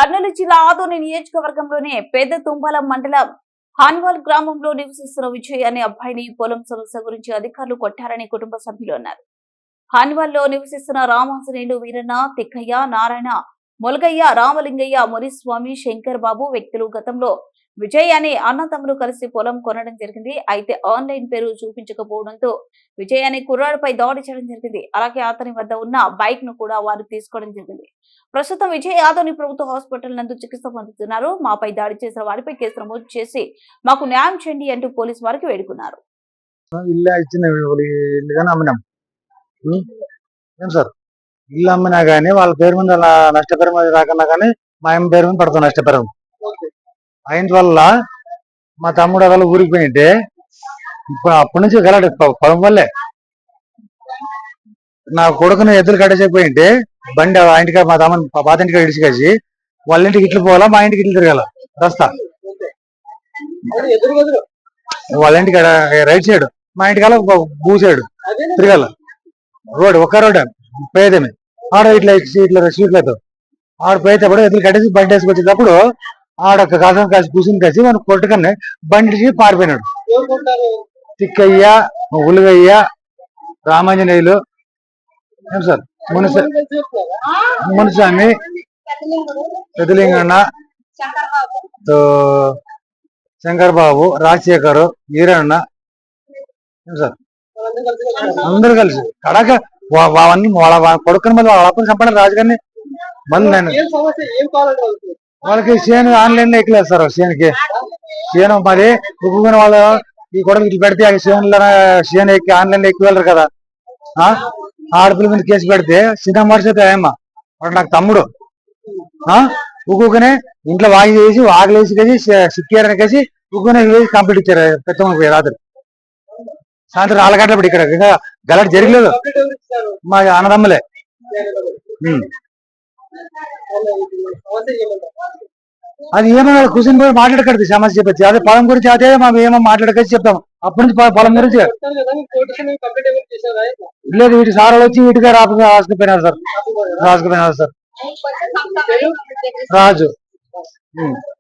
కర్నూలు జిల్లా ఆదోని నియోజకవర్గంలోని పెద్ద తుంబలం మండలం హాన్వాల్ గ్రామంలో నివసిస్తున్న విజయ్ అనే అబ్బాయిని పొలం సమస్య గురించి అధికారులు కొట్టారని కుటుంబ సభ్యులు అన్నారు. హాన్వాల్లో నివసిస్తున్న రామాంజనేయులు, వీరన్న, తిక్కయ్య, నారాయణ, మొలగయ్య, రామలింగయ్య, మునిస్వామి, శంకర్ బాబు వ్యక్తులు గతంలో విజయ్ అనే అన్నతమ్ములు కలిసి పొలం కొనడం జరిగింది. అయితే ఆన్లైన్ పేరు చూపించకపోవడంతో విజయ్ అనే కుర్రాడిపై దాడి చేయడం జరిగింది. అలాగే అతని వద్ద ఉన్న బైక్ ను కూడా వారు తీసుకోవడం జరిగింది. ప్రస్తుతం విజయ్ ఆదోని ప్రభుత్వ హాస్పిటల్ నందు చికిత్స పొందుతున్నారు. మాపై దాడి చేసిన వారిపై కేసు నమోదు చేసి మాకు న్యాయం చేయండి అంటూ పోలీసు వారికి వేడుకున్నారు. ఇల్లు అమ్మినా గానీ వాళ్ళ పేరు మీద నష్టపరిహారం రాకన్నా కానీ మా అమ్మ పేరు మీద పడుతుంది నష్టపరిహారం. అయిన వల్ల మా తమ్ముడు అలా ఊరికి పోయింటే ఇప్పుడు అప్పటి నుంచి గలాడు పొలం వల్లే నా కొడుకుని ఎద్దులు కట్టేసిపోయింటే బండి ఆ ఇంటికి మా తమ్ముని పాత ఇంటికి ఇడిచికేసి వాళ్ళ ఇంటికి ఇట్లు పోవాలా, మా ఇంటికి ఇట్లు తిరగాల రస్తా. వాళ్ళ ఇంటికి రైట్ సైడ్, మా ఇంటికి భూ సైడ్ తిరగాల. రోడ్ ఒక్క రోడ్ పేదమే ఆడ ఇట్లా సీట్లతో ఆడ పోయేటప్పుడు ఎద్దులు కట్టేసి బండి వేసుకొచ్చేటప్పుడు ఆడొక్క కాసం కాసి కూర్చుని కాసి మన కొట్టుకనే బండి పారిపోయినాడు. తిక్కయ్య, ఉలుగయ్య, రామాంజనేయులు, సార్ మునిస్వామి, పెద్దలింగన్న, శంకర్ బాబు, రాజశేఖర్, వీరన్న సార్ అందరు కలిసి కడాక వాళ్ళ కొడుకుని మళ్ళీ వాళ్ళ అప్పని చంపడం రాజుగారిని మళ్ళీ నేను వాళ్ళకి చేను ఆన్లైన్ లో ఎక్కలేదు సార్. చేను మరి ఒప్పుకుని వాళ్ళు ఈ కొడుకు ఇట్లా పెడితే చేను ఎక్కి ఆన్లైన్ లో ఎక్కి వెళ్ళరు కదా. ఆడపిల్ల మీద కేసు పెడితే చిన్న మనిషి ఏమ్మా వాడు నాకు తమ్ముడు ఉక్కునే ఇంట్లో ఆగలేసి కేసి సిక్కారని కేసి ఉక్కునే కంప్లీట్ ఇచ్చారు. పెద్ద రాత్రి సాయంత్రం 4 గంటలప్పుడు ఇక్కడ ఇంకా గలాట జరగలేదు. మా అన్నదమ్ములే అది ఏమన్నా కూర్చొని పోయి మాట్లాడకూడదు సమస్య చెప్పచ్చు. అదే పొలం గురించి అదే మేము ఏమో మాట్లాడకచ్చి చెప్తాం. అప్పటి నుంచి పొలం గురించి లేదు. వీటి సారాలు వచ్చి వీటిగా రాసుకుపోయినారు సార్. రాజు.